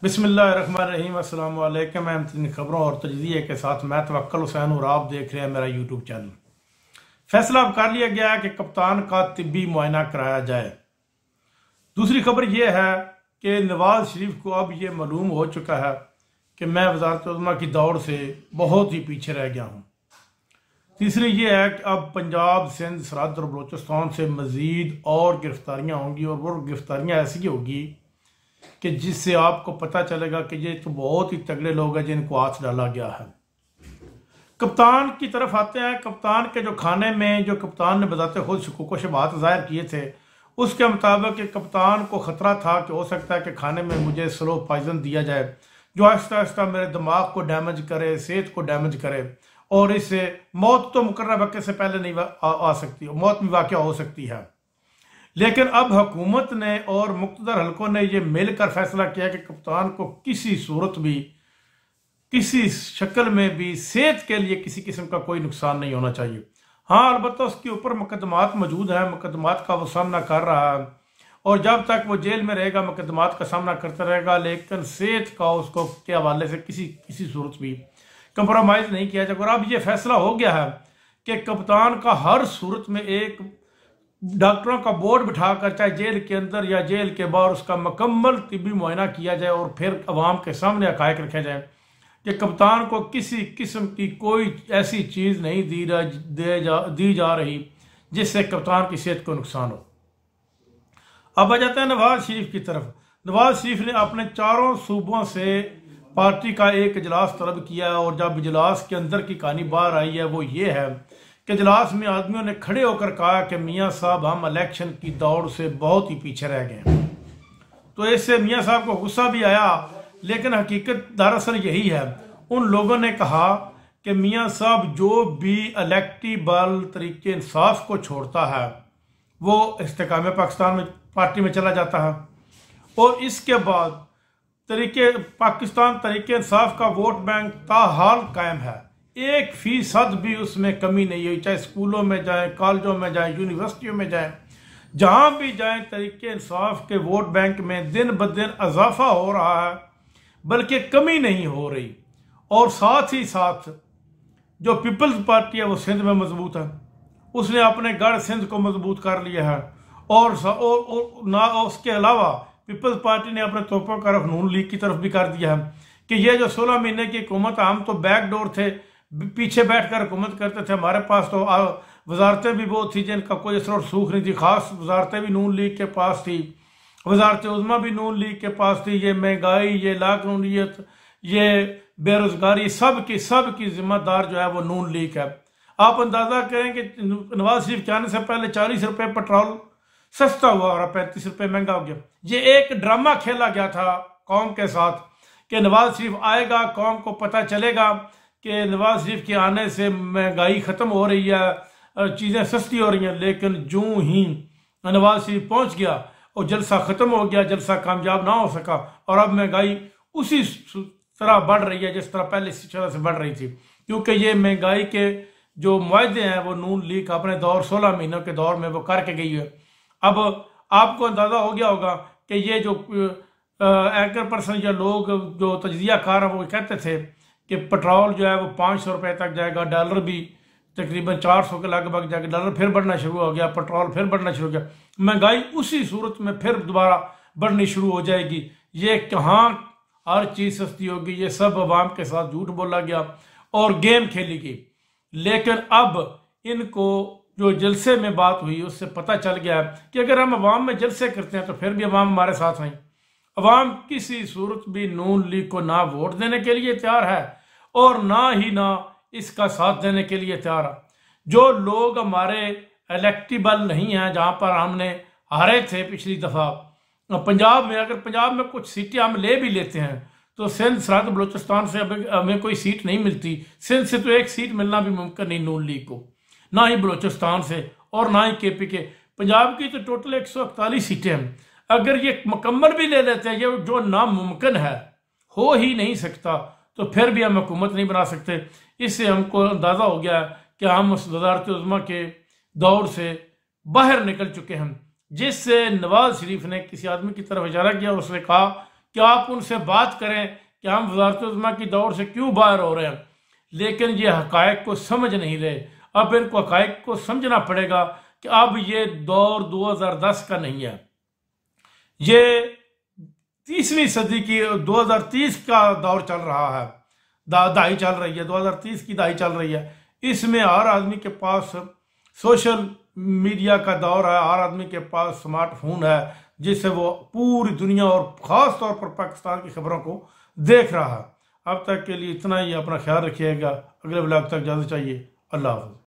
बिस्मिल्लाहिर्रहमानिर्रहीम। अस्सलाम वालेकुम। अहम खबरों और तजज़िये के साथ मैं तवक्कुल हुसैन और आप देख रहे हैं मेरा यूट्यूब चैनल। फैसला अब कर लिया गया है कि कप्तान का तिब्बी मुआयना कराया जाए। दूसरी खबर यह है कि नवाज शरीफ को अब ये मालूम हो चुका है कि मैं वज़ारत उज़्मा की दौड़ से बहुत ही पीछे रह गया हूँ। तीसरी ये है कि अब पंजाब, सिंध, सरहद और बलूचिस्तान से मज़ीद और गिरफ्तारियाँ होंगी और वो गिरफ्तारियाँ ऐसी होगी कि जिससे आपको पता चलेगा कि ये तो बहुत ही तगड़े लोग हैं जिनको हाथ डाला गया है। कप्तान की तरफ आते हैं। कप्तान के जो खाने में जो कप्तान ने बताते खुद शकूक व शुबहात ज़ाहिर किए थे, उसके मुताबिक कप्तान को ख़तरा था कि हो सकता है कि खाने में मुझे स्लो पॉइजन दिया जाए जो आहिस्ता आहिस्ता मेरे दिमाग को डैमेज करे, सेहत को डैमेज करे और इससे मौत तो मुकर्रर वक्त से पहले नहीं आ सकती, मौत भी वाक़या हो सकती है। लेकिन अब हुकूमत ने और मुक़्तदर हलकों ने यह मिलकर फैसला किया कि कप्तान को किसी सूरत भी, किसी शक्ल में भी सेहत के लिए किसी किस्म का कोई नुकसान नहीं होना चाहिए। हाँ, अलबत्ता उसके ऊपर मुकदमात मौजूद हैं, मुकदमात का वो सामना कर रहा है और जब तक वो जेल में रहेगा मुकदमात का सामना करता रहेगा, लेकिन सेहत का उसको के हवाले से किसी सूरत भी कंप्रोमाइज़ नहीं किया जाएगा। और अब ये फैसला हो गया है कि कप्तान का हर सूरत में एक डॉक्टरों का बोर्ड बिठाकर, चाहे जेल के अंदर या जेल के बाहर, उसका मुकम्मल तिब्बी मुआयना किया जाए और फिर अवाम के सामने हक़ाइक़ रखा जाए कि कप्तान को किसी किस्म की कोई ऐसी चीज़ नहीं दी जा रही जिससे कप्तान की सेहत को नुकसान हो। अब आ जाते हैं नवाज शरीफ की तरफ। नवाज शरीफ ने अपने चारों सूबों से पार्टी का एक इजलास तलब किया और जब इजलास के अंदर की कहानी बाहर आई है वो ये है कि इजलास में आदमियों ने खड़े होकर कहा कि मियाँ साहब, हम इलेक्शन की दौड़ से बहुत ही पीछे रह गए। तो इससे मियाँ साहब को गुस्सा भी आया, लेकिन हकीकत दरअसल यही है। उन लोगों ने कहा कि मियाँ साहब जो भी इलेक्टिबल तरीके इंसाफ को छोड़ता है वो इस्तेकाम पाकिस्तान में पार्टी में चला जाता है और इसके बाद पाकिस्तान तरीके इंसाफ का वोट बैंक ताहाल कायम है। 1% भी उसमें कमी नहीं हुई, चाहे स्कूलों में जाएं, कॉलेजों में जाएं, यूनिवर्सिटियों में जाएं, जहां भी जाएं, तरीके इंसाफ के वोट बैंक में दिन ब दिन इजाफा हो रहा है, बल्कि कमी नहीं हो रही। और साथ ही साथ जो पीपल्स पार्टी है वो सिंध में मजबूत है, उसने अपने गढ़ सिंध को मजबूत कर लिया है और उसके अलावा पीपल्स पार्टी ने अपने तोपों का रुख नून लीग की तरफ भी कर दिया है कि ये जो 16 महीने की हुकूमत, हम तो बैकडोर थे, पीछे बैठकर हुकूमत करते थे, हमारे पास तो वजारतें भी वो थी जिनका कोई असर और सूख नहीं थी। खास वजारतें भी नून लीग के पास थी, वजारत उज़्मा भी नून लीग के पास थी। ये महंगाई, ये लाकानूनियत, ये बेरोजगारी, सब की जिम्मेदार जो है वो नून लीग है। आप अंदाजा करें कि नवाज शरीफ के आने से पहले 40 रुपये पेट्रोल सस्ता हुआ और 35 रुपये महंगा हो गया। ये एक ड्रामा खेला गया था कौम के साथ कि नवाज शरीफ आएगा, कौम को पता चलेगा कि नवाज शरीफ के आने से महंगाई ख़त्म हो रही है, चीज़ें सस्ती हो रही हैं। लेकिन जो ही नवाज शरीफ पहुंच गया और जलसा ख़त्म हो गया, जलसा कामयाब ना हो सका और अब महंगाई उसी तरह बढ़ रही है जिस तरह पहले इसी तरह से बढ़ रही थी, क्योंकि ये महंगाई के जो मुआहदे हैं वो नून लीग अपने दौर 16 महीनों के दौर में वो करके गई है। अब आपको अंदाज़ा हो गया होगा कि ये जो एंकर पर्सन या लोग जो तजिया कार हैं वो कहते थे कि पेट्रोल जो है वो 500 रुपये तक जाएगा, डॉलर भी तकरीबन 400 के लगभग जाएगा, डॉलर फिर बढ़ना शुरू हो गया, पेट्रोल फिर बढ़ना शुरू हो गया, महंगाई उसी सूरत में फिर दोबारा बढ़नी शुरू हो जाएगी। ये कहाँ हर चीज़ सस्ती होगी, ये सब अवाम के साथ झूठ बोला गया और गेम खेली गई। लेकिन अब इनको जो जलसे में बात हुई उससे पता चल गया कि अगर हम अवाम में जलसे करते हैं तो फिर भी अवाम हमारे साथ नहीं। अवाम किसी सूरत भी नून लीग को ना वोट देने के लिए तैयार है और ना इसका साथ देने के लिए तैयार है। जो लोग हमारे इलेक्टिबल नहीं हैं, जहां पर हमने हारे थे पिछली दफ़ा पंजाब में, अगर पंजाब में कुछ सीटें हम ले भी लेते हैं तो सिंध, सरहद, बलूचिस्तान से हमें कोई सीट नहीं मिलती। सिंध से तो एक सीट मिलना भी मुमकिन नहीं नून लीग को, ना ही बलूचिस्तान से और ना ही KP के। पंजाब की तो टोटल 141 सीटें हैं। अगर ये मुकम्मल भी ले लेते हैं, ये जो नामुमकिन है, हो ही नहीं सकता, तो फिर भी हम हुकूमत नहीं बना सकते। इससे हमको अंदाज़ा हो गया कि हम उस वज़ारत उज़्मा के दौर से बाहर निकल चुके हैं, जिससे नवाज शरीफ ने किसी आदमी की तरफ इशारा किया और उसने कहा कि आप उनसे बात करें कि हम वज़ारत-ए-उज़्मा की दौर से क्यों बाहर हो रहे हैं, लेकिन ये हक़ाइक़ को समझ नहीं रहे। अब इनको हक़ाइक़ को समझना पड़ेगा कि अब ये दौर 2010 का नहीं है, ये 30वीं सदी की 2030 का दौर चल रहा है, दहाई चल रही है, 2030 की दहाई चल रही है। इसमें हर आदमी के पास सोशल मीडिया का दौर है, हर आदमी के पास स्मार्टफोन है, जिससे वो पूरी दुनिया और ख़ास तौर पर पाकिस्तान की खबरों को देख रहा है। अब तक के लिए इतना ही। अपना ख्याल रखिएगा। अगले ब्लॉग तक इजाज़त चाहिए। अल्लाह हाफ़िज़।